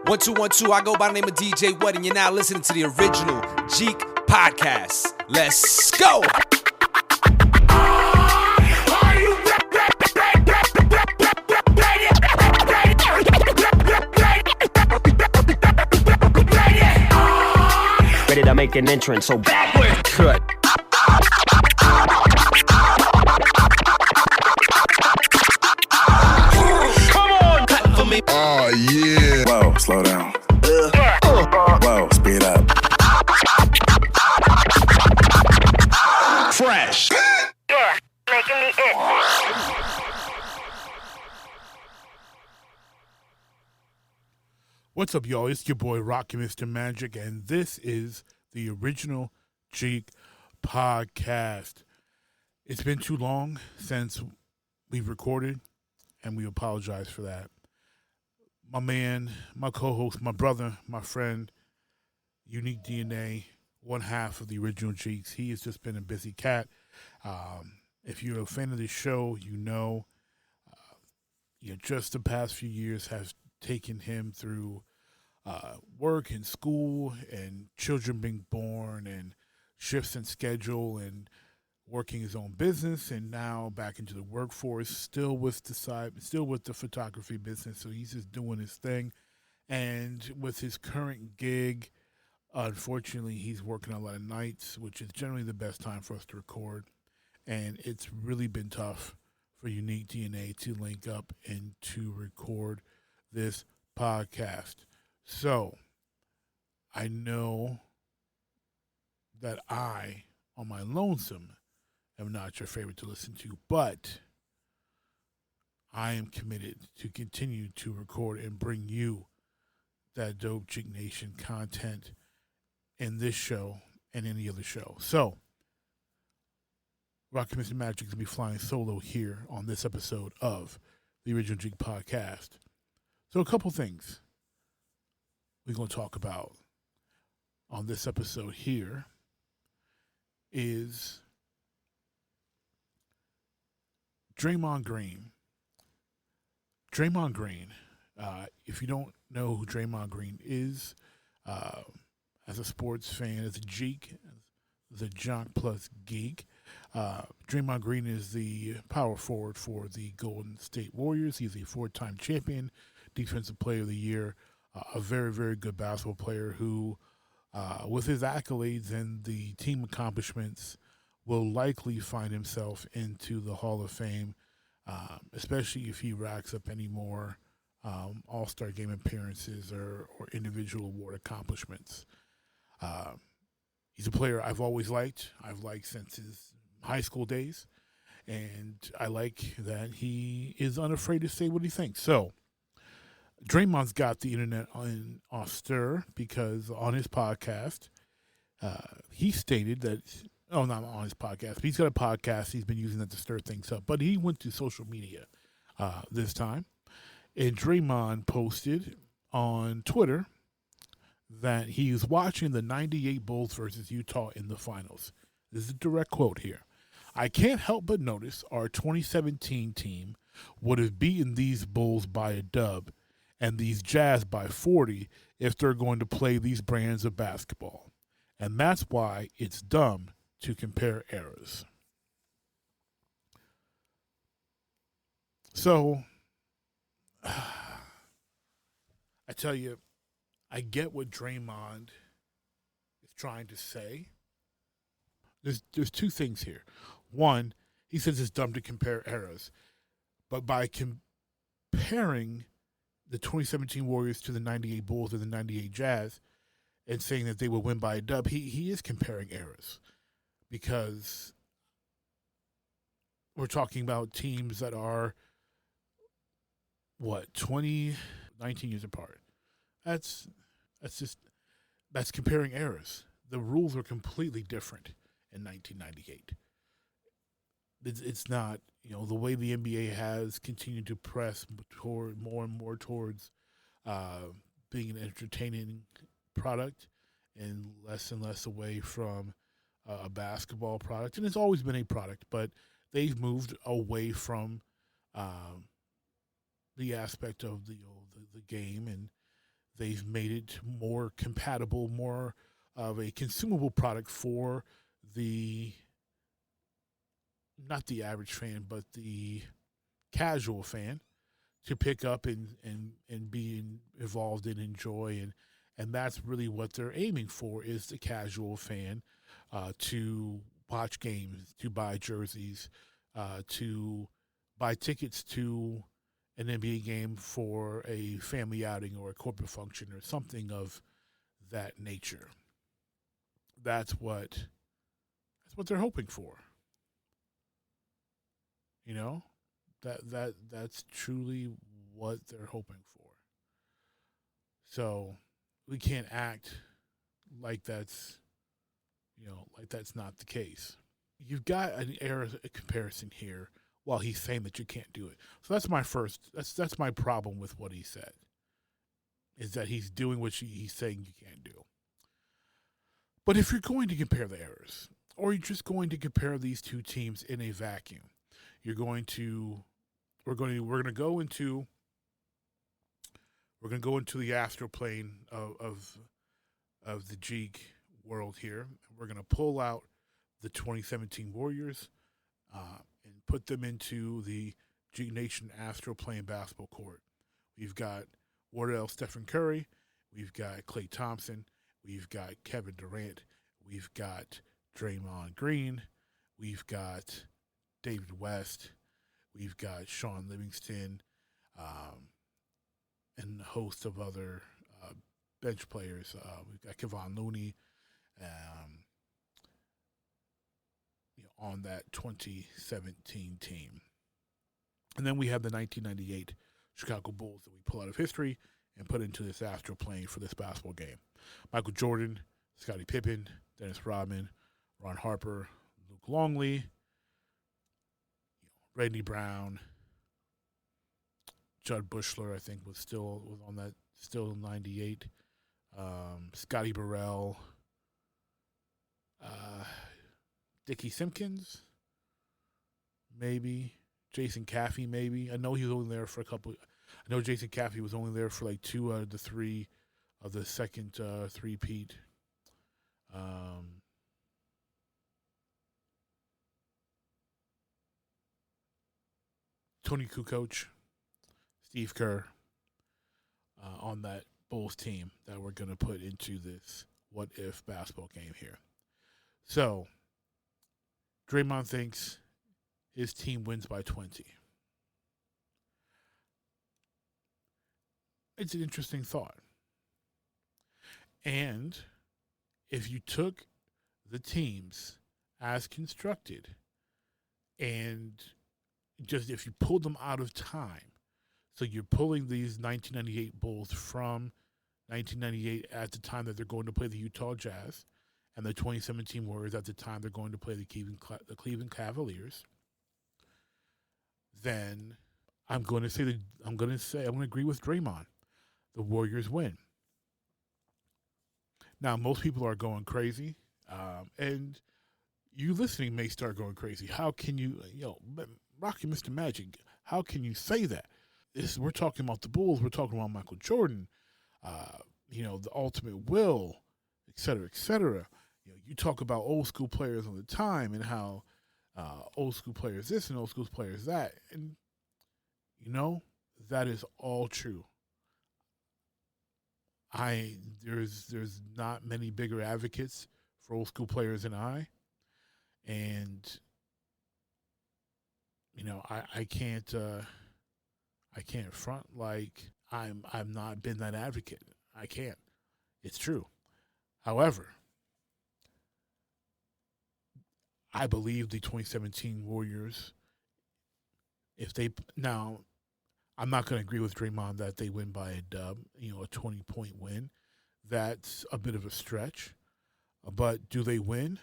1 2 1 2. I go by the name of DJ What, and you're now listening to the original Jeek Podcast. Let's go. Ready to make an entrance, so backward cut. Come on, cut for me. Oh yeah. Whoa, slow down. Whoa, speed up. Fresh. Yeah, making me itch. What's up, y'all? It's your boy, Rocky Mr. Magic, and this is the original Jeek Podcast. It's been too long since we've recorded, and we apologize for that. My man, my co-host, my brother, my friend, Unique DNA, one half of the original Jeeks. He has just been a busy cat. If you're a fan of this show, you know, just the past few years have taken him through work and school and children being born and shifts in schedule and working his own business, and now back into the workforce, still with the photography business. So he's just doing his thing. And with his current gig, unfortunately, he's working a lot of nights, which is generally the best time for us to record. And it's really been tough for Unique DNA to link up and to record this podcast. So I know that I, on my lonesome, am not your favorite to listen to, but I am committed to continue to record and bring you that dope Jeek Nation content in this show and any other show. So, Rocky Mr. Magic is going to be flying solo here on this episode of the original Jeek Podcast. So, a couple things we're going to talk about on this episode here is Draymond Green. Draymond Green, if you don't know who Draymond Green is, as a sports fan, as a geek, as a junk plus geek, Draymond Green is the power forward for the Golden State Warriors. He's a four-time champion, defensive player of the year, a very, very good basketball player who, with his accolades and the team accomplishments, will likely find himself into the Hall of Fame, especially if he racks up any more All-Star Game appearances or individual award accomplishments. He's a player I've always liked. I've liked since his high school days, and I like that he is unafraid to say what he thinks. So, Draymond's got the internet on stir because on his podcast, he stated that, not on his podcast, but he's got a podcast he's been using that to stir things up. But he went to social media this time, and Draymond posted on Twitter that he is watching the 98 Bulls versus Utah in the finals. This is a direct quote here. I can't help but notice our 2017 team would have beaten these Bulls by a dub and these Jazz by 40 if they're going to play these brands of basketball. And that's why it's dumb to compare eras. So, I tell you, I get what Draymond is trying to say. There's two things here. One, he says it's dumb to compare eras. But by comparing the 2017 Warriors to the 98 Bulls or the 98 Jazz and saying that they will win by a dub, he is comparing eras. Because we're talking about teams that are, 19 years apart. That's comparing eras. The rules are completely different in 1998. It's not, the way the NBA has continued to press toward more and more towards being an entertaining product and less away from a basketball product. And it's always been a product, but they've moved away from the aspect of the game and They've made it more compatible, more of a consumable product for not the average fan, but the casual fan to pick up and be involved and enjoy. And that's really what they're aiming for, is the casual fan to watch games, to buy jerseys, to buy tickets to an NBA game for a family outing or a corporate function or something of that nature. That's what they're hoping for. You know, that's truly what they're hoping for. So we can't act like that's not the case. You've got an error comparison here while he's saying that you can't do it. So that's my problem with what he said, is that he's doing what he's saying you can't do. But if you're going to compare the errors, or you're just going to compare these two teams in a vacuum, we're going to go into the astral plane of the Jeek world here. We're going to pull out the 2017 Warriors and put them into the Jeek Nation astral plane basketball court. We've got Wardell Stephen Curry. We've got Klay Thompson. We've got Kevin Durant. We've got Draymond Green. We've got David West. We've got Sean Livingston, and a host of other bench players. We've got Kevon Looney on that 2017 team. And then we have the 1998 Chicago Bulls that we pull out of history and put into this astral plane for this basketball game. Michael Jordan, Scottie Pippen, Dennis Rodman, Ron Harper, Luke Longley, Randy Brown, Judd Bushler, I think, was on that, still in 98. Scotty Burrell, Dickie Simpkins, maybe. Jason Caffey, maybe. I know he was only there for I know Jason Caffey was only there for like 2 out of the 3 of the second three-peat. Tony Kukoc, Steve Kerr on that Bulls team that we're going to put into this what-if basketball game here. So, Draymond thinks his team wins by 20. It's an interesting thought. And if you took the teams as constructed and just if you pulled them out of time, so you're pulling these 1998 Bulls from 1998 at the time that they're going to play the Utah Jazz, and the 2017 Warriors at the time they're going to play the Cleveland Cavaliers, then I'm going to agree with Draymond. The Warriors win. Now, most people are going crazy, and you listening may start going crazy. How can you, Rocky Mr. Magic, how can you say that? We're talking about the Bulls. We're talking about Michael Jordan, the ultimate will, et cetera, et cetera. You talk about old school players all the time and how old school players this and old school players that. And, that is all true. There's not many bigger advocates for old school players than I. And, I can't front like I've not been that advocate. I can't. It's true. However, I believe the 2017 Warriors, I'm not going to agree with Draymond that they win by a dub, a 20-point win. That's a bit of a stretch. But do they win?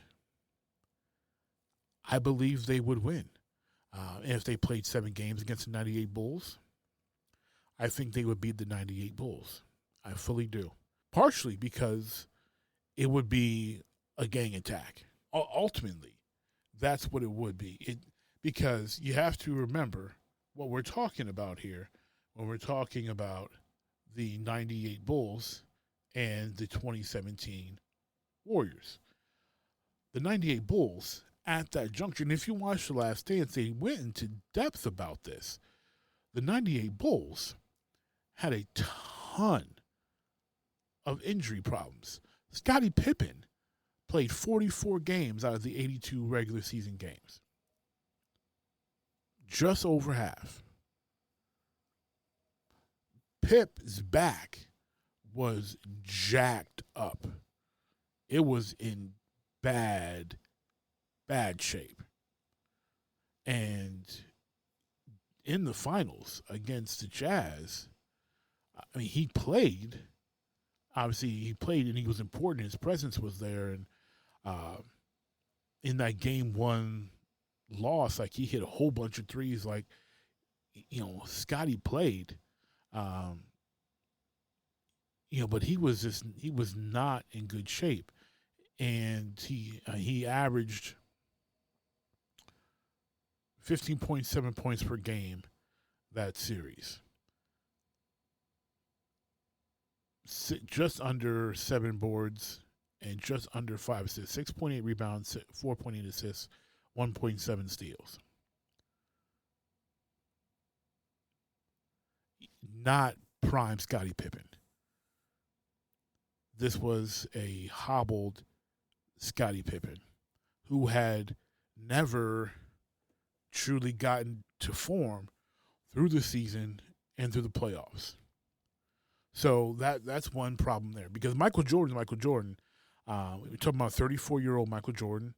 I believe they would win. And if they played 7 games against the 98 Bulls, I think they would beat the 98 Bulls. I fully do. Partially because it would be a gang attack. Ultimately, that's what it would be. Because you have to remember what we're talking about here when we're talking about the 98 Bulls and the 2017 Warriors. The 98 Bulls, at that juncture, and if you watch The Last Dance, they went into depth about this. The 98 Bulls had a ton of injury problems. Scottie Pippen played 44 games out of the 82 regular season games. Just over half. Pip's back was jacked up. It was in bad shape. And in the finals against the Jazz, I mean, he played. Obviously, he played and he was important. His presence was there. And in that game one loss, like, he hit a whole bunch of threes. Like, you know, Scottie played. You know, but he was not in good shape. And he averaged 15.7 points per game that series. Just under 7 boards and just under 5 assists. 6.8 rebounds, 4.8 assists, 1.7 steals. Not prime Scottie Pippen. This was a hobbled Scottie Pippen who had never truly gotten to form through the season and through the playoffs. So that's one problem there. Because Michael Jordan, we're talking about 34-year-old Michael Jordan.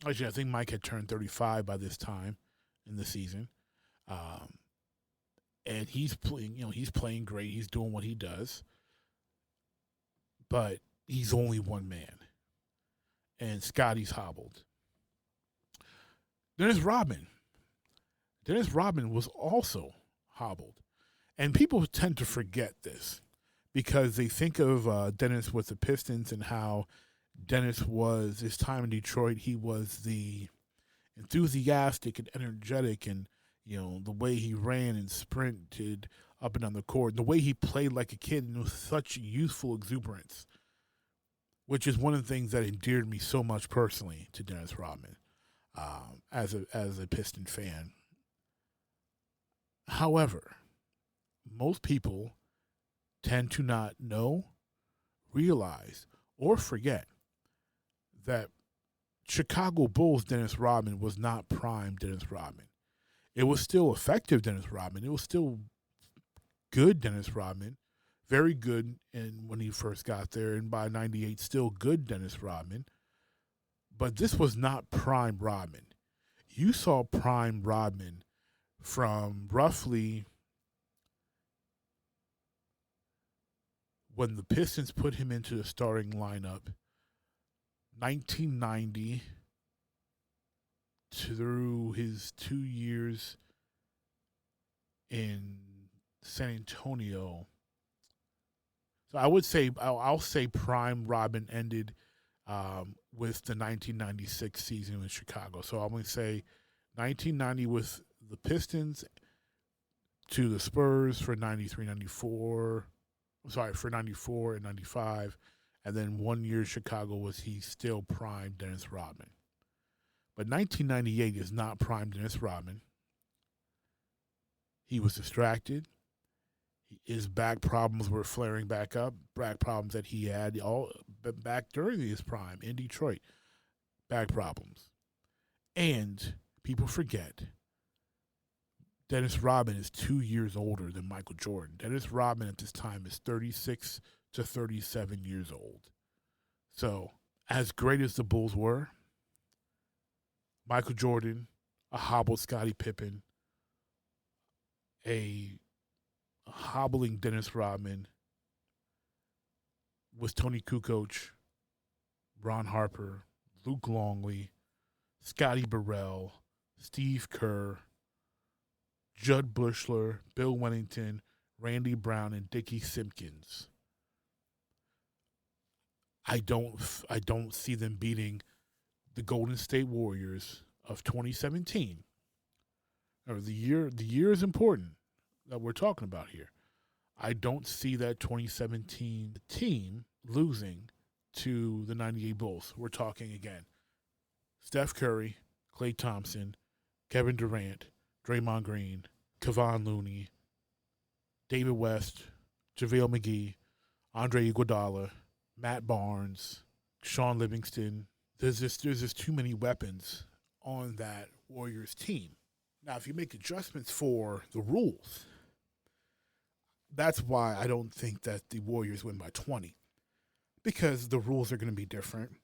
Actually, I think Mike had turned 35 by this time in the season. And he's playing great. He's doing what he does. But he's only one man. And Scottie's hobbled. Dennis Rodman was also hobbled. And people tend to forget this because they think of Dennis with the Pistons and how Dennis was, his time in Detroit, he was the enthusiastic and energetic, and, you know, the way he ran and sprinted up and down the court, the way he played like a kid, and with such youthful exuberance, which is one of the things that endeared me so much personally to Dennis Rodman as a Piston fan. However, most people tend to not know, realize, or forget that Chicago Bulls Dennis Rodman was not prime Dennis Rodman. It was still effective Dennis Rodman. It was still good Dennis Rodman. Very good when he first got there, and by 98, still good Dennis Rodman. But this was not prime Rodman. You saw prime Rodman from roughly when the Pistons put him into the starting lineup, 1990 through his 2 years in San Antonio. So I would say, I'll say prime Rodman ended with the 1996 season in Chicago. So I'm going to say 1990 with the Pistons to the Spurs for 93, 94. For 94 and 95. And then 1 year Chicago was he still prime Dennis Rodman. But 1998 is not prime Dennis Rodman. He was distracted. His back problems were flaring back up. Back problems that he had all back during his prime in Detroit. Back problems. And people forget, Dennis Rodman is 2 years older than Michael Jordan. Dennis Rodman at this time is 36 to 37 years old. So, as great as the Bulls were, Michael Jordan, a hobbled Scottie Pippen, a hobbling Dennis Rodman with Tony Kukoc, Ron Harper, Luke Longley, Scotty Burrell, Steve Kerr, Judd Bushler, Bill Wennington, Randy Brown, and Dickie Simpkins. I don't see them beating the Golden State Warriors of 2017. Or the year is important. that we're talking about here. I don't see that 2017 team losing to the 98 Bulls. We're talking again Steph Curry, Klay Thompson, Kevin Durant, Draymond Green, Kevon Looney, David West, JaVale McGee, Andre Iguodala, Matt Barnes, Sean Livingston. There's just too many weapons on that Warriors team. Now, if you make adjustments for the rules, that's why I don't think that the Warriors win by 20, because the rules are going to be different.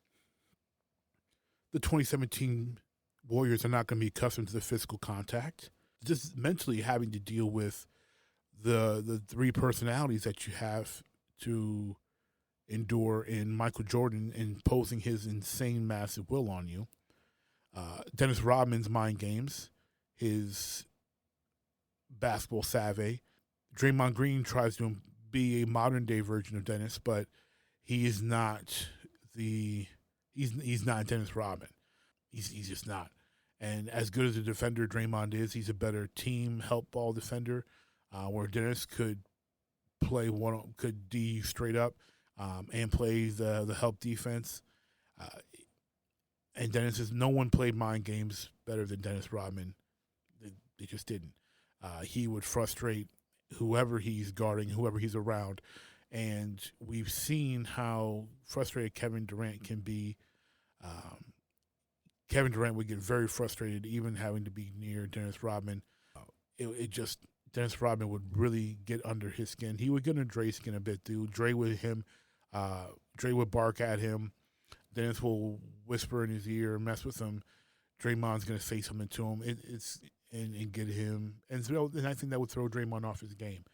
The 2017 Warriors are not going to be accustomed to the physical contact. Just mentally having to deal with the three personalities that you have to endure in Michael Jordan imposing his insane, massive will on you. Dennis Rodman's mind games, his basketball savvy. Draymond Green tries to be a modern-day version of Dennis, but he is not he's not Dennis Rodman. He's just not. And as good as a defender Draymond is, he's a better team help ball defender, where Dennis could play could D straight up and play the help defense. And no one played mind games better than Dennis Rodman. They just didn't. He would frustrate whoever he's guarding, whoever he's around. And we've seen how frustrated Kevin Durant can be. Kevin Durant would get very frustrated even having to be near Dennis Rodman. Dennis Rodman would really get under his skin. He would get under Dre's skin a bit, too. Dre would bark at him. Dennis will whisper in his ear, mess with him. Draymond's going to say something to him. And get him. And I think that would throw Draymond off his game.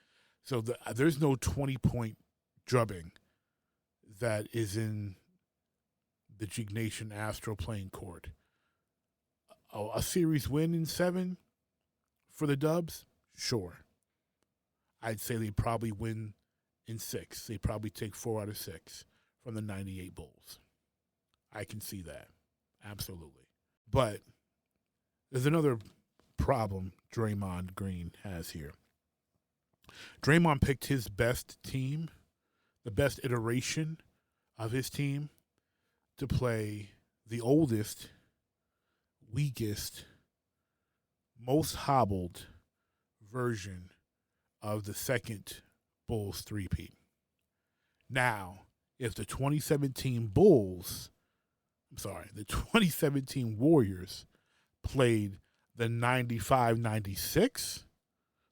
So there's no 20-point drubbing that is in the Jeek Nation Astro playing court. A series win in 7 for the Dubs? Sure. I'd say they probably win in 6. They probably take 4 out of 6 from the 98 Bulls. I can see that. Absolutely. But there's another problem Draymond Green has here. Draymond picked his best team, the best iteration of his team, to play the oldest, weakest, most hobbled version of the second Bulls three-peat. Now, if the 2017 Warriors played the 95-96,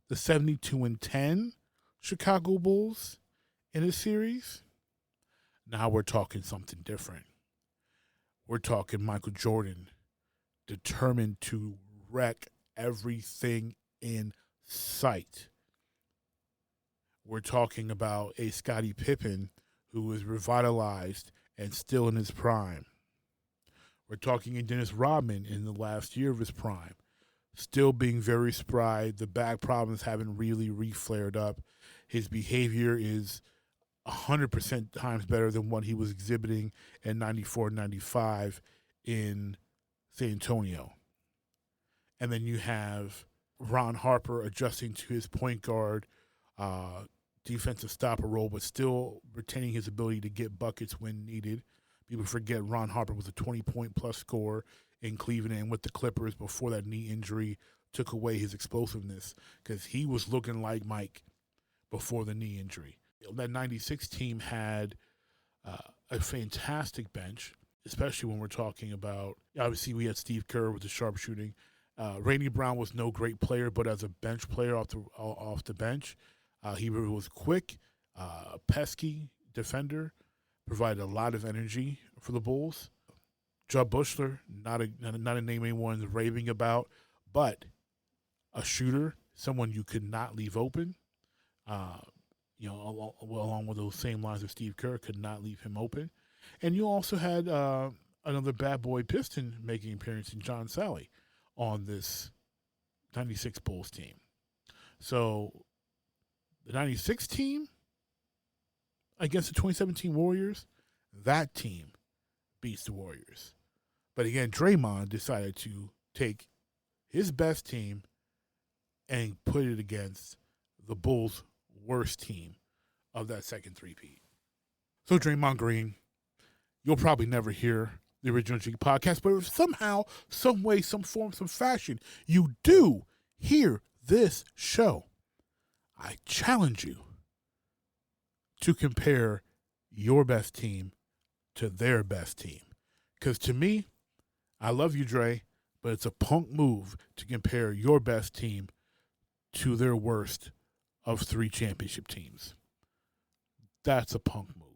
the 72-10 Chicago Bulls in a series, now we're talking something different. We're talking Michael Jordan determined to wreck everything in sight. We're talking about a Scottie Pippen who was revitalized and still in his prime. We're talking a Dennis Rodman in the last year of his prime, still being very spry. The back problems haven't really re-flared up. His behavior is 100% times better than what he was exhibiting in 94-95 in San Antonio. And then you have Ron Harper adjusting to his point guard defensive stopper role, but still retaining his ability to get buckets when needed. People forget Ron Harper was a 20-point-plus scorer in Cleveland and with the Clippers before that knee injury took away his explosiveness, because he was looking like Mike before the knee injury. That 96 team had a fantastic bench, especially when we're talking about, obviously we had Steve Kerr with the sharpshooting. Rainey Brown was no great player, but as a bench player off the bench, he was quick, pesky defender, provided a lot of energy for the Bulls. Jud Buechler, not a name anyone's raving about, but a shooter, someone you could not leave open. Along with those same lines of Steve Kerr, could not leave him open. And you also had another bad boy Piston making an appearance in John Sally on this 96 Bulls team. So the 96 team against the 2017 Warriors, that team beats the Warriors. But again, Draymond decided to take his best team and put it against the Bulls' worst team of that second three-peat. So Draymond Green, you'll probably never hear the original Jeek podcast, but if somehow, some way, some form, some fashion, you do hear this show, I challenge you to compare your best team to their best team. Because to me, I love you, Dre, but it's a punk move to compare your best team to their worst of 3 championship teams. That's a punk move.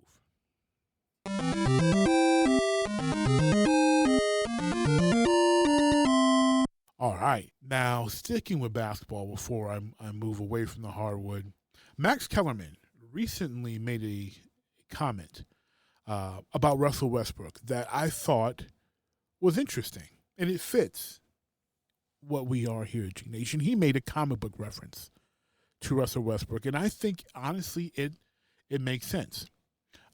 All right. Now, sticking with basketball before I move away from the hardwood, Max Kellerman recently made a comment about Russell Westbrook that I thought was interesting, and it fits what we are here at G Nation. He made a comic book reference to Russell Westbrook, and I think, honestly, it makes sense.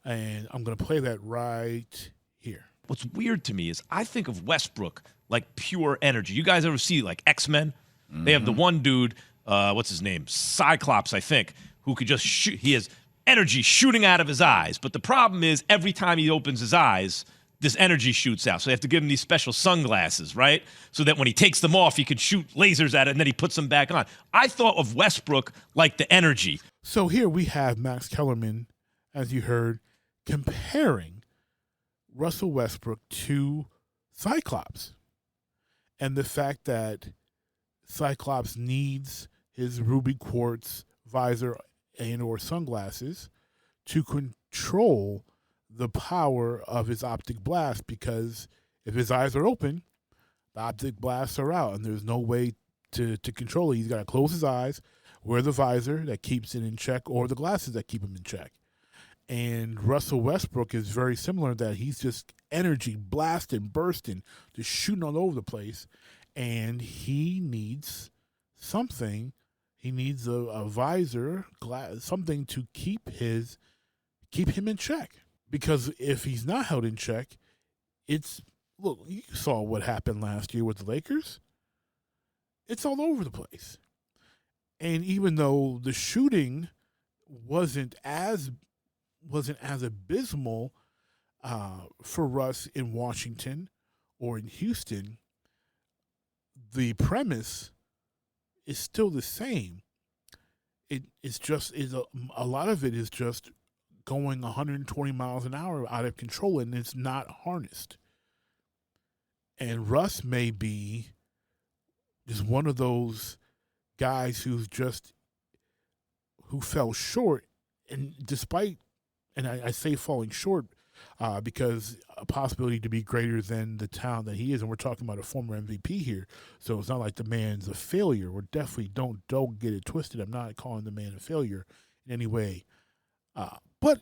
And I'm going to play that right here. What's weird to me is I think of Westbrook like pure energy. You guys ever see like X-Men? Mm-hmm. They have the one dude, what's his name? Cyclops, I think, who could just shoot. He has energy shooting out of his eyes. But the problem is every time he opens his eyes, this energy shoots out. So they have to give him these special sunglasses, right? So that when he takes them off, he can shoot lasers at it, and then he puts them back on. I thought of Westbrook like the energy. So here we have Max Kellerman, as you heard, comparing Russell Westbrook to Cyclops. And the fact that Cyclops needs his ruby quartz visor and or sunglasses to control the power of his optic blast, because if his eyes are open, the optic blasts are out, and there's no way to control it. He's got to close his eyes, wear the visor that keeps it in check, or the glasses that keep him in check. And Russell Westbrook is very similar, that he's just energy blasting, bursting, just shooting all over the place. And he needs something. He needs a visor, something to keep him in check. Because if he's not held in check, look, you saw what happened last year with the Lakers. It's all over the place. And even though the shooting wasn't as abysmal for Russ in Washington or in Houston, the premise is still the same. It's just a lot of it is just going 120 miles an hour out of control, and it's not harnessed. And Russ may be just one of those guys who fell short, and despite, and I say falling short because a possibility to be greater than the talent that he is, and we're talking about a former MVP here, so it's not like the man's a failure. We're definitely, don't get it twisted. I'm not calling the man a failure in any way. But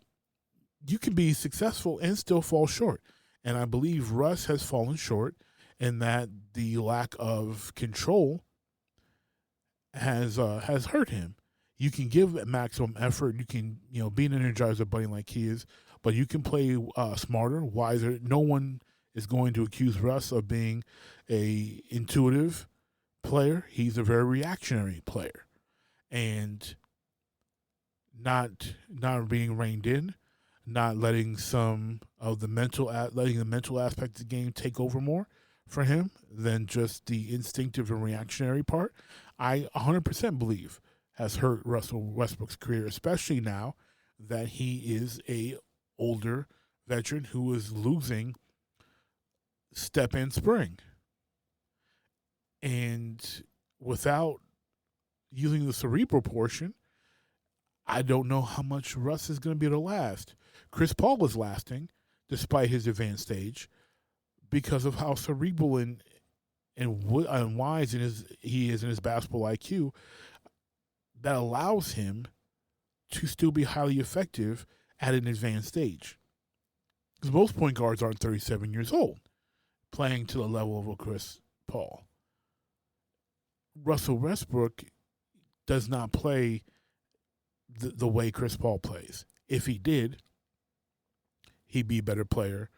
you can be successful and still fall short. And I believe Russ has fallen short, and that the lack of control has hurt him. You can give maximum effort. You can, be an Energizer Bunny like he is, but you can play smarter, wiser. No one is going to accuse Russ of being a intuitive player. He's a very reactionary player, and not being reined in, not letting some of the mental aspect of the game take over more for him than just the instinctive and reactionary part. I 100% believe has hurt Russell Westbrook's career, especially now that he is a older veteran who is losing step and spring. And without using the cerebral portion, I don't know how much Russ is going to be able to last. Chris Paul is lasting, despite his advanced age, because of how cerebral and wise he is in his basketball IQ. That allows him to still be highly effective at an advanced age. Because most point guards aren't 37 years old, playing to the level of a Chris Paul. Russell Westbrook does not play the way Chris Paul plays. If he did, he'd be a better player,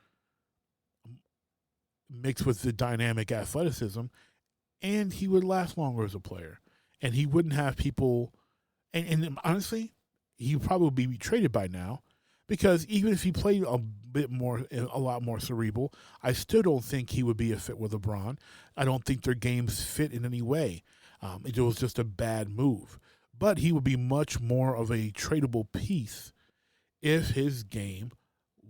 mixed with the dynamic athleticism, and he would last longer as a player. And he wouldn't have people And honestly, he would probably be traded by now, because even if he played a lot more cerebral, I still don't think he would be a fit with LeBron. I don't think their games fit in any way. It was just a bad move. But he would be much more of a tradable piece if his game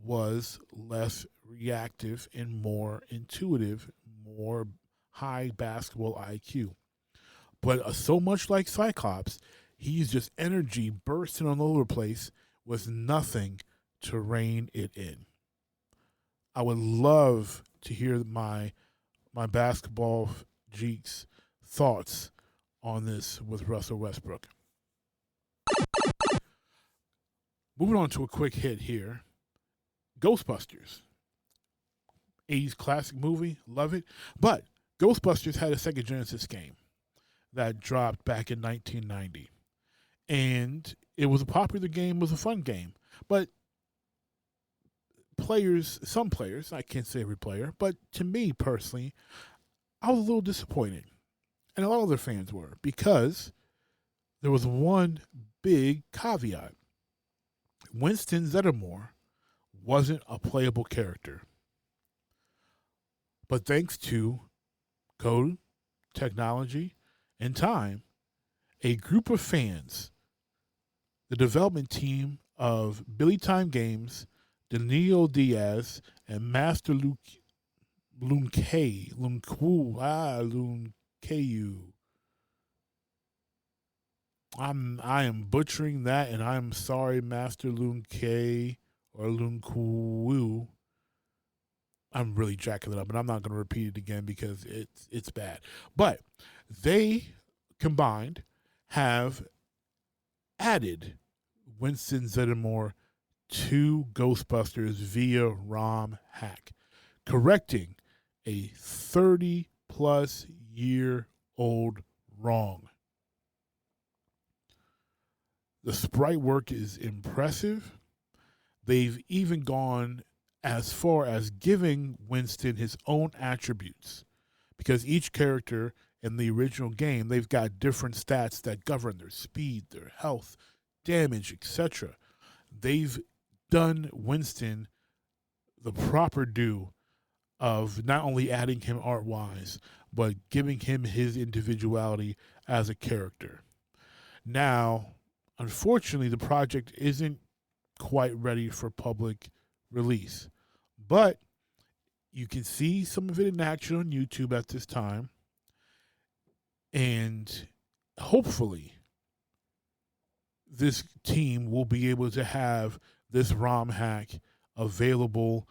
was less reactive and more intuitive, more high basketball IQ. But so much like Cyclops, he's just energy bursting all over the place with nothing to rein it in. I would love to hear my basketball Jeeks thoughts on this with Russell Westbrook. Moving on to a quick hit here. Ghostbusters. 80s classic movie. Love it. But Ghostbusters had a Sega Genesis game that dropped back in 1990. And it was a popular game, was a fun game. But some players, I can't say every player, but to me personally, I was a little disappointed. And a lot of other fans were, because there was one big caveat. Winston Zeddemore wasn't a playable character. But thanks to code, technology, and time, a group of fans, the development team of Billy Time Games, Danilo Diaz, and Master Luncayu. I am butchering that, and I'm sorry, Master Lunkay or Lunku. I'm really jacking it up, and I'm not going to repeat it again because it's bad. But they combined have added Winston Zeddemore to Ghostbusters via ROM hack, correcting a 30-plus year old wrong. The sprite work is impressive. They've even gone as far as giving Winston his own attributes, because each character in the original game, they've got different stats that govern their speed, their health, damage, etc. They've done Winston the proper due of not only adding him art-wise, but giving him his individuality as a character. Now, unfortunately, the project isn't quite ready for public release, but you can see some of it in action on YouTube at this time, and hopefully this team will be able to have this ROM hack available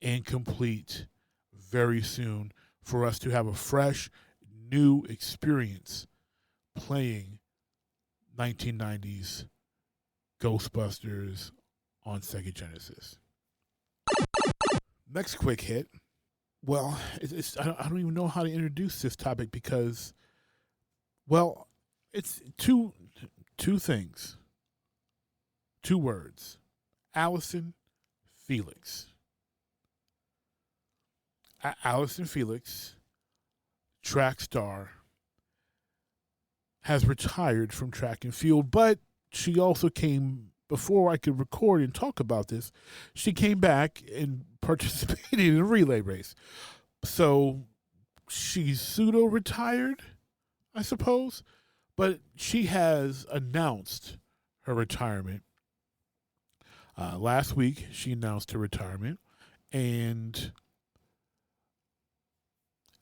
and complete very soon for us to have a fresh, new experience playing 1990s Ghostbusters on Sega Genesis. Next quick hit. Well, I don't even know how to introduce this topic because, well, it's two things. 2 words. Allison Felix. Allison Felix, track star, has retired from track and field, but she also came, before I could record and talk about this, she came back and participated in a relay race. So she's pseudo-retired, I suppose, but she has announced her retirement. Last week, she announced her retirement, and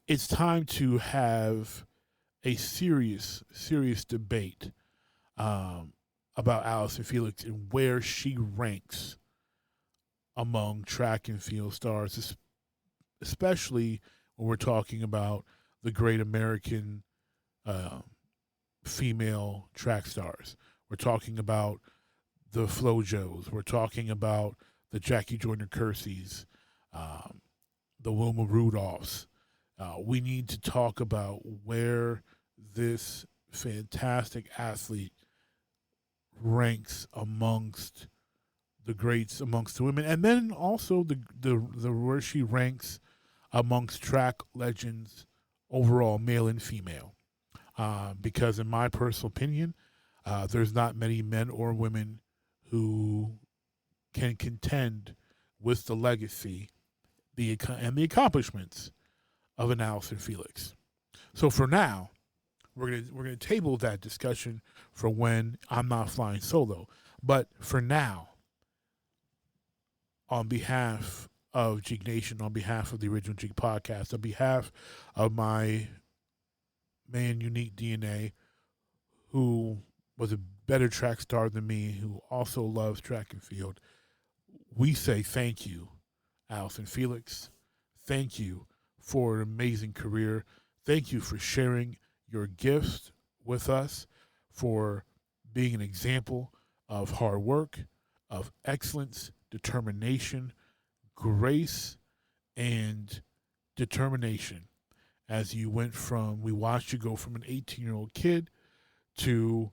it's time to have a serious debate about Allison Felix and where she ranks among track and field stars, especially when we're talking about the great American female track stars. We're talking about the Flojos. We're talking about the Jackie Joyner-Kerseys, the Wilma Rudolphs. We need to talk about where this fantastic athlete ranks amongst the greats, amongst the women, and then also the where she ranks amongst track legends overall, male and female. Because in my personal opinion, There's not many men or women who can contend with the legacy and the accomplishments of an Allyson Felix. So for now, we're gonna table that discussion for when I'm not flying solo. But for now, on behalf of Jeek Nation, on behalf of the original Jeek Podcast, on behalf of my man Unique DNA, who was a better track star than me, who also loves track and field, we say thank you, Allyson Felix. Thank you for an amazing career. Thank you for sharing your gifts with us, for being an example of hard work, of excellence, determination, grace, and determination. As you we watched you go from an 18-year-old kid to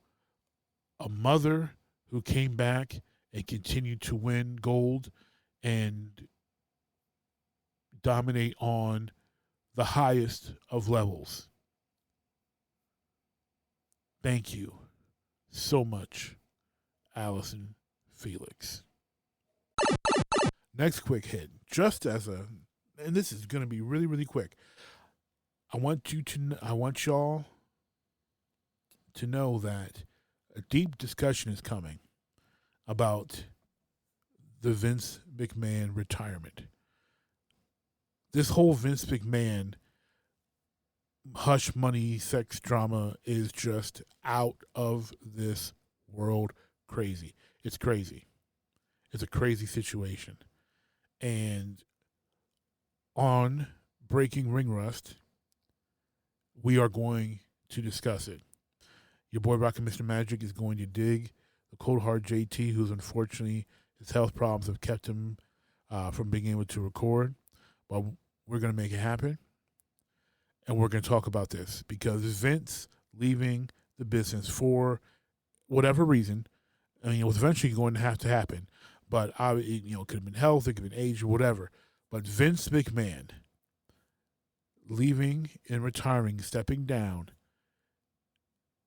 a mother who came back and continued to win gold and dominate on the highest of levels. Thank you so much, Allyson Felix. Next quick hit, and this is going to be really, really quick. I want y'all to know that a deep discussion is coming about the Vince McMahon retirement. This whole Vince McMahon hush money sex drama is just out of this world crazy. It's crazy. It's a crazy situation. And on Breaking Ring Rust, we are going to discuss it. Your boy Rockin' Mr. Magic is going to dig the cold hard JT, who's unfortunately, his health problems have kept him from being able to record. But we're going to make it happen. And we're going to talk about this because Vince leaving the business for whatever reason, I mean, it was eventually going to have to happen. But, it could have been health, it could have been age, or whatever. But Vince McMahon leaving and retiring, stepping down,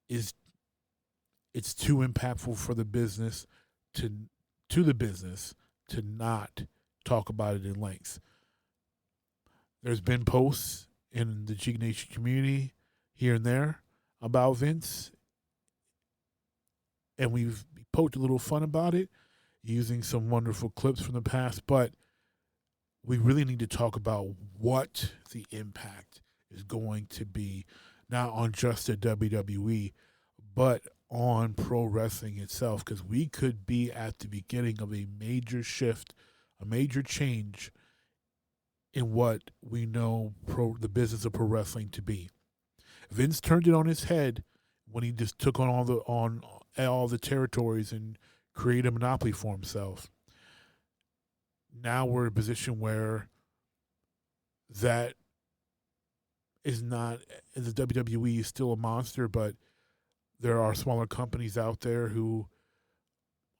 it's too impactful for the business to not talk about it in length. There's been posts in the Jeek Nation community here and there about Vince, and we've poked a little fun about it using some wonderful clips from the past, but we really need to talk about what the impact is going to be, not on just the WWE, but on pro wrestling itself, because we could be at the beginning of a major shift, a major change in what we know the business of pro wrestling to be. Vince turned it on his head when he just took on all the territories and created a monopoly for himself. Now we're in a position where that is not, the WWE is still a monster, but there are smaller companies out there who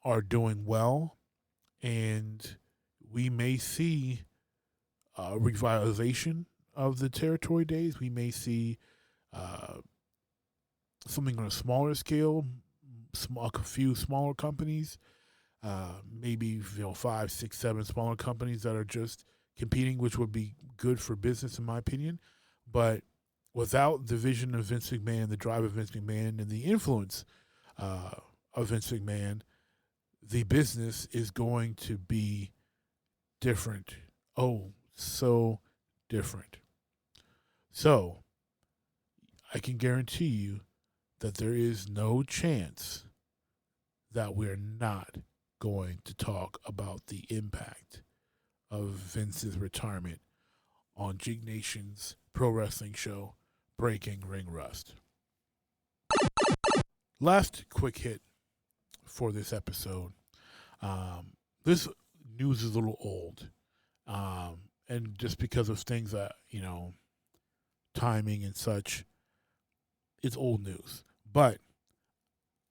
are doing well, and we may see revitalization of the territory days. We may see something on a smaller scale, a few smaller companies, maybe 5, 6, 7 smaller companies that are just competing, which would be good for business in my opinion. But without the vision of Vince McMahon, the drive of Vince McMahon, and the influence of Vince McMahon, the business is going to be different. Oh, so different. So I can guarantee you that there is no chance that we're not going to talk about the impact of Vince's retirement on Jeek Nation's pro wrestling show, Breaking Ring Rust. Last quick hit for this episode. This news is a little old. And just because of things that, timing and such, it's old news. But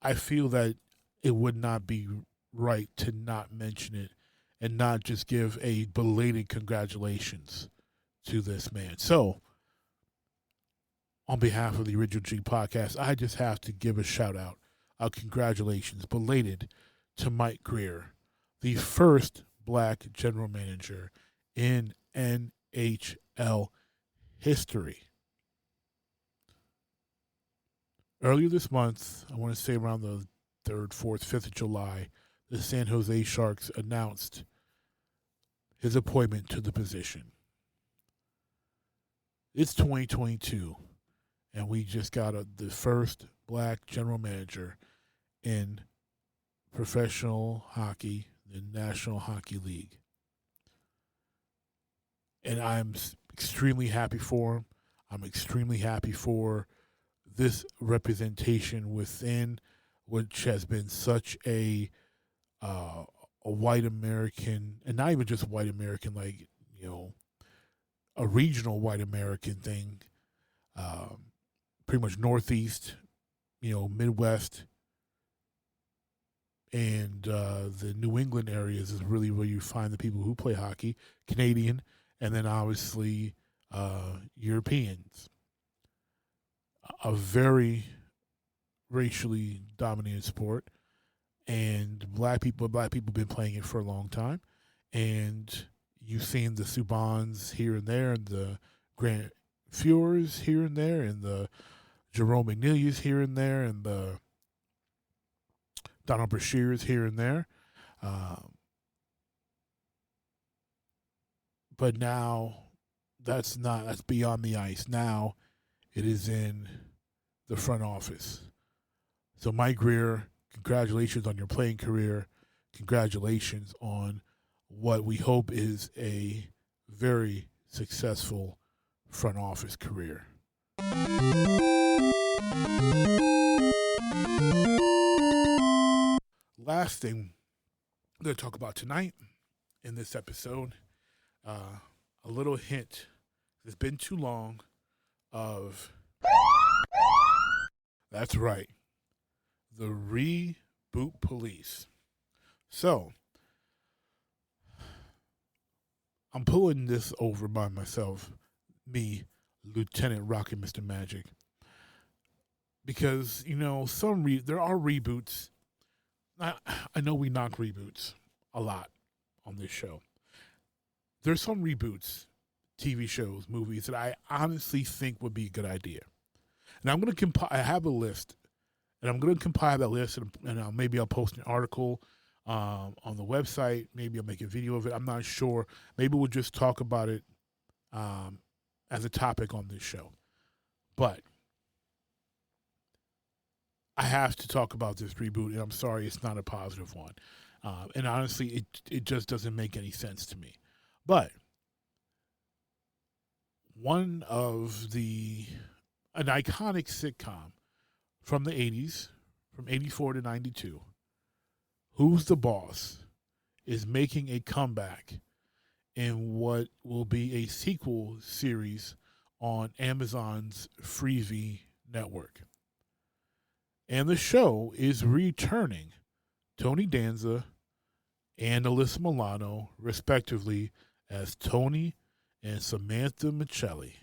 I feel that it would not be right to not mention it and not just give a belated congratulations to this man. So, on behalf of the original Jeek Podcast, I just have to give a shout out congratulations, belated, to Mike Grier, the first black general manager in NHL history. Earlier this month, I want to say around the 3rd, 4th, 5th of July, the San Jose Sharks announced his appointment to the position. It's 2022, and we just got the first black general manager in professional hockey, the National Hockey League. And I'm extremely happy for him. I'm extremely happy for this representation within, which has been such a white American, and not even just white American, like, a regional white American thing, pretty much Northeast, Midwest, and the New England areas is really where you find the people who play hockey, Canadian, and then obviously Europeans. A very racially dominated sport, and black people have been playing it for a long time, and you've seen the Subans here and there, and the Grant Fuhrs here and there, and the Jerome McNeely's here and there, and the Donald Brashear's here and there. But now that's beyond the ice. Now it is in the front office. So Mike Grier, congratulations on your playing career. Congratulations on what we hope is a very successful front office career. Last thing I'm going to talk about tonight in this episode, a little hint. It's been too long of, that's right, the reboot police. So, I'm pulling this over by myself, me, Lieutenant Rocket Mr. Magic, because, there are reboots. I know we knock reboots a lot on this show. There's some reboots, TV shows, movies, that I honestly think would be a good idea. And I'm going to I have a list, and I'm going to compile that list, and maybe I'll post an article on the website. Maybe I'll make a video of it. I'm not sure. Maybe we'll just talk about it as a topic on this show. But I have to talk about this reboot, and I'm sorry it's not a positive one. And honestly, it just doesn't make any sense to me. But an iconic sitcom from the 80s, from 84 to 92, Who's the Boss, is making a comeback in what will be a sequel series on Amazon's Freevee network. And the show is returning Tony Danza and Alyssa Milano, respectively, as Tony and Samantha Michelli.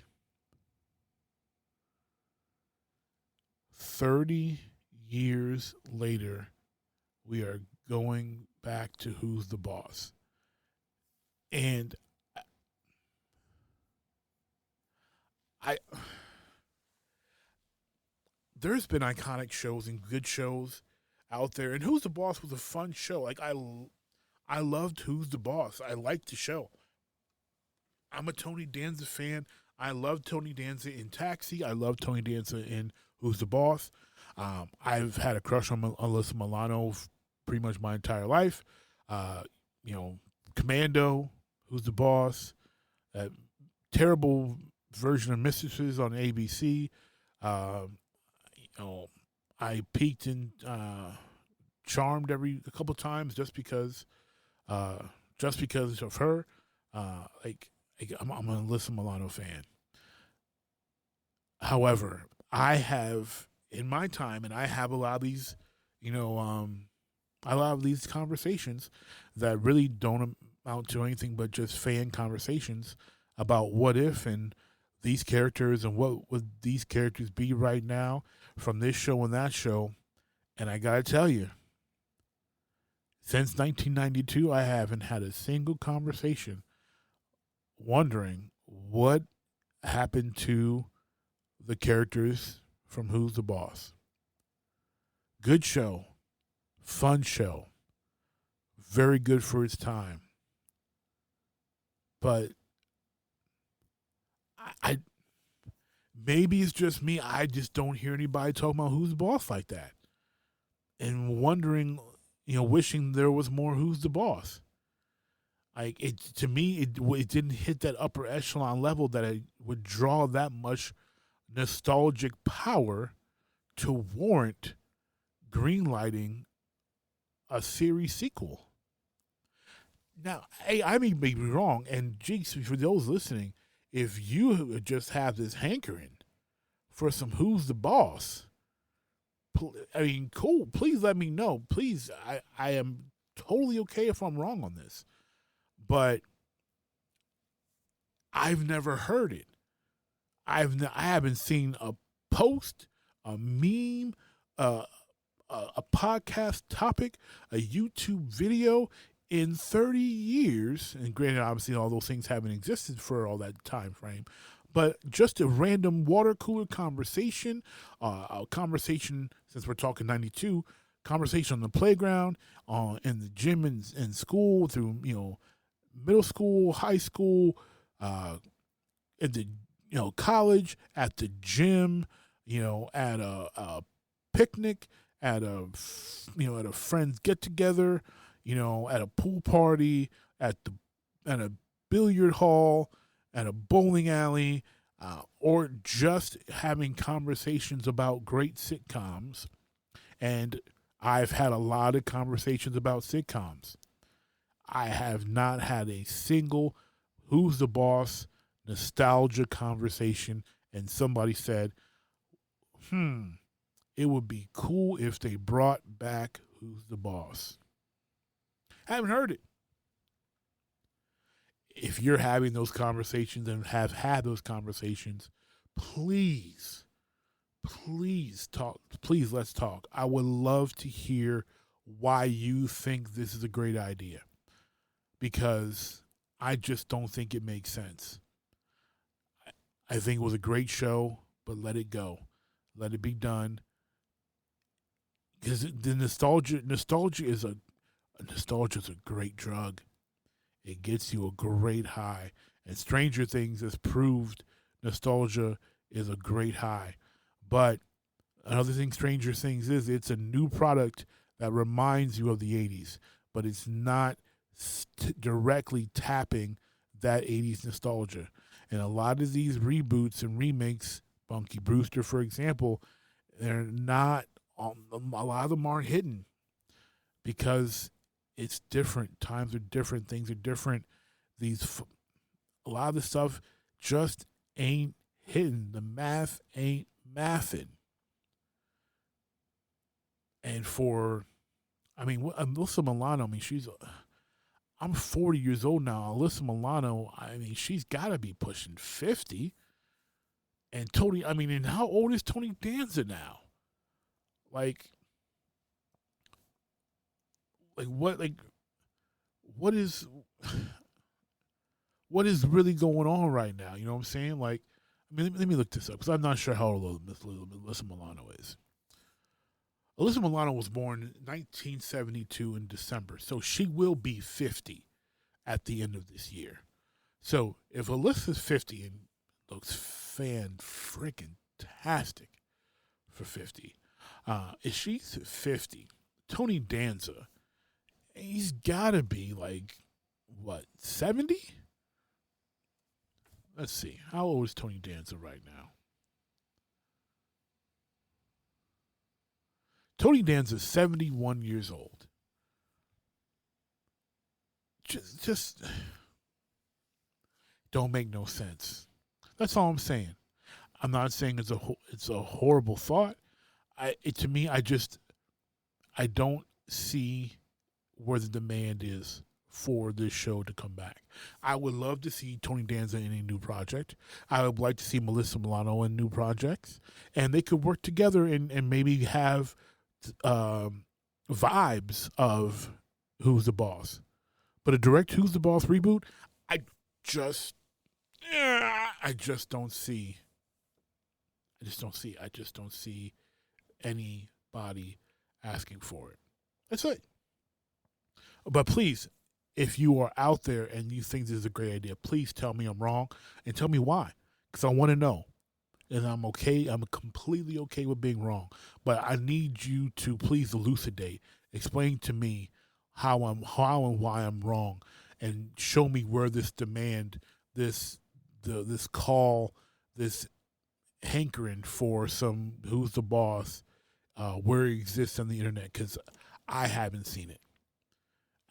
30 years later, we are going back to Who's the Boss. And there's been iconic shows and good shows out there, and Who's the Boss was a fun show. Like, I loved Who's the Boss. I liked the show. I'm a Tony Danza fan. I love Tony Danza in Taxi. I love Tony Danza in Who's the Boss. I've had a crush on Alyssa Milano pretty much my entire life. Commando, Who's the Boss, that terrible version of Mistresses on ABC. I peaked in Charmed a couple times just because of her. I'm an Alyssa Milano fan. However, I have in my time, and I have a lot of these, these conversations that really don't amount to anything but just fan conversations about what if and these characters and what would these characters be right now from this show and that show. And I got to tell you, since 1992, I haven't had a single conversation wondering what happened to the characters from Who's the Boss. Good show, fun show, very good for its time. But I maybe it's just me. I just don't hear anybody talking about Who's the Boss like that, and wondering, wishing there was more Who's the Boss. Like to me, it didn't hit that upper echelon level that it would draw that much nostalgic power to warrant greenlighting a series sequel. Now, hey, I may be wrong, and Jeeks, for those listening, if you just have this hankering for some Who's the Boss, cool. Please let me know. Please, I am totally okay if I'm wrong on this, but I've never heard it. I haven't seen a post, a meme, a podcast topic, a YouTube video in 30 years. And granted, obviously, all those things haven't existed for all that time frame. But just a random water cooler conversation, a conversation, since we're talking 92, conversation on the playground, in the gym, in school, through, middle school, high school, at the, college, at the gym, at a picnic, at a friend's get together, at a pool party, at a billiard hall, at a bowling alley, or just having conversations about great sitcoms. And I've had a lot of conversations about sitcoms. I have not had a single Who's the Boss nostalgia conversation, and somebody said, it would be cool if they brought back Who's the Boss. Haven't heard it. If you're having those conversations and have had those conversations, please talk. Please, let's talk. I would love to hear why you think this is a great idea, because I just don't think it makes sense. I think it was a great show, but let it go. Let it be done. Because the nostalgia is a great drug. It gets you a great high. And Stranger Things has proved nostalgia is a great high. But another thing Stranger Things is, it's a new product that reminds you of the 80s, but it's not directly tapping that 80s nostalgia. And a lot of these reboots and remakes, Bunky Brewster, for example, they're not, a lot of them aren't hidden because it's different. Times are different. Things are different. A lot of the stuff just ain't hitting. The math ain't mathing. And Alyssa Milano, I'm 40 years old now. Alyssa Milano, she's got to be pushing 50. And and how old is Tony Danza now? What is really going on right now? You know what I'm saying? Let me look this up, because I'm not sure how old Alyssa Milano is. Alyssa Milano was born in 1972 in December, so she will be 50 at the end of this year. So if Alyssa's 50 and looks fan-freaking-tastic for 50, if she's 50, Tony Danza, he's got to be 70? Let's see. How old is Tony Danza right now? Tony Danza is 71 years old. Just don't make no sense. That's all I'm saying. I'm not saying it's a horrible thought. To me, I don't see where the demand is for this show to come back. I would love to see Tony Danza in a new project. I would like to see Melissa Milano in new projects, and they could work together and maybe have vibes of Who's the Boss. But a direct Who's the Boss reboot, I just don't see. I just don't see anybody asking for it. That's it. But please, if you are out there and you think this is a great idea, please tell me I'm wrong and tell me why. Because I want to know. And I'm okay. I'm completely okay with being wrong. But I need you to please elucidate. Explain to me how and why I'm wrong. And show me where this demand, this call, this hankering for some Who's the Boss, where it exists on the internet. Because I haven't seen it.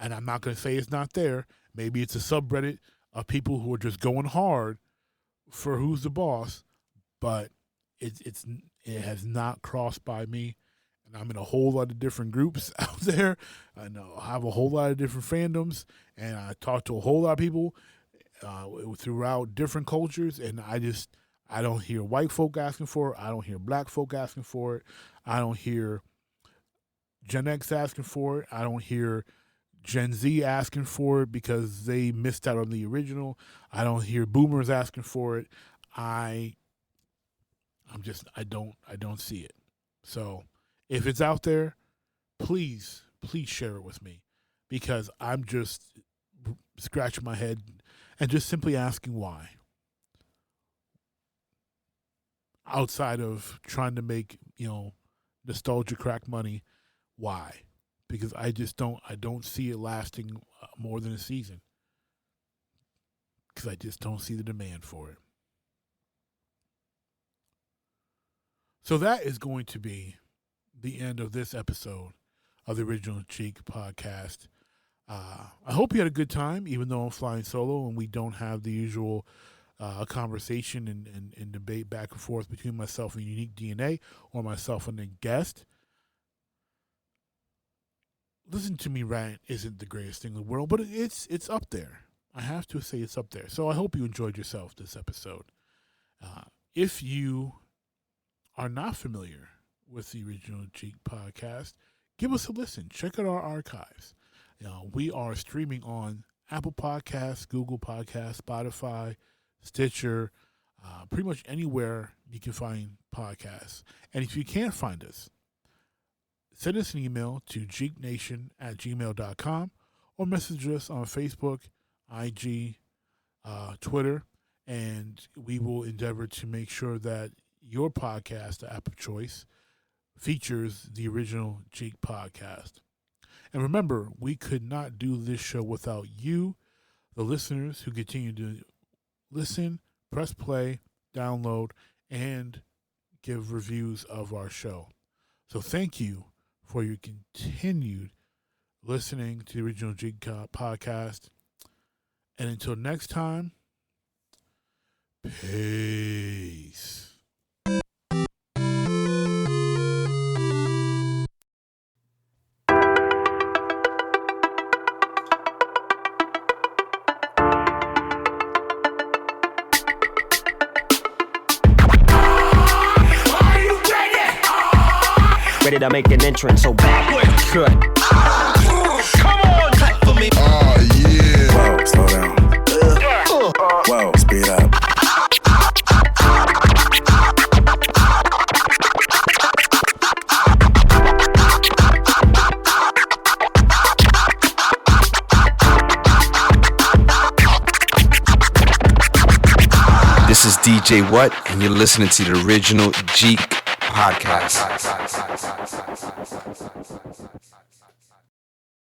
And I'm not going to say it's not there. Maybe it's a subreddit of people who are just going hard for Who's the Boss, but it has not crossed by me. And I'm in a whole lot of different groups out there. I have a whole lot of different fandoms, and I talk to a whole lot of people throughout different cultures, and I don't hear white folk asking for it. I don't hear black folk asking for it. I don't hear Gen X asking for it. I don't hear Gen Z asking for it because they missed out on the original. I don't hear boomers asking for it. I don't see it. So if it's out there, please share it with me, because I'm just scratching my head and just simply asking why. Outside of trying to make, nostalgia crack money, why? Because I don't see it lasting more than a season. Because I just don't see the demand for it. So that is going to be the end of this episode of the original Jeek Podcast. I hope you had a good time, even though I'm flying solo and we don't have the usual conversation and debate back and forth between myself and Unique DNA or myself and a guest. Listen to me rant isn't the greatest thing in the world, but it's up there. I have to say it's up there. So I hope you enjoyed yourself this episode. If you are not familiar with the original Jeek Podcast, give us a listen. Check out our archives. We are streaming on Apple Podcasts, Google Podcasts, Spotify, Stitcher, pretty much anywhere you can find podcasts. And if you can't find us, send us an email to jeeknation@gmail.com or message us on Facebook, IG, Twitter, and we will endeavor to make sure that your podcast, the app of choice, features the original Jeek Podcast. And remember, we could not do this show without you, the listeners who continue to listen, press play, download, and give reviews of our show. So thank you for your continued listening to the original Jeek Podcast. And until next time, peace. Ready to make an entrance, so backward cut. Come on, clap for me. Oh, yeah. Whoa, slow down. Whoa, speed up. This is DJ What, and you're listening to the original Jeek Podcast.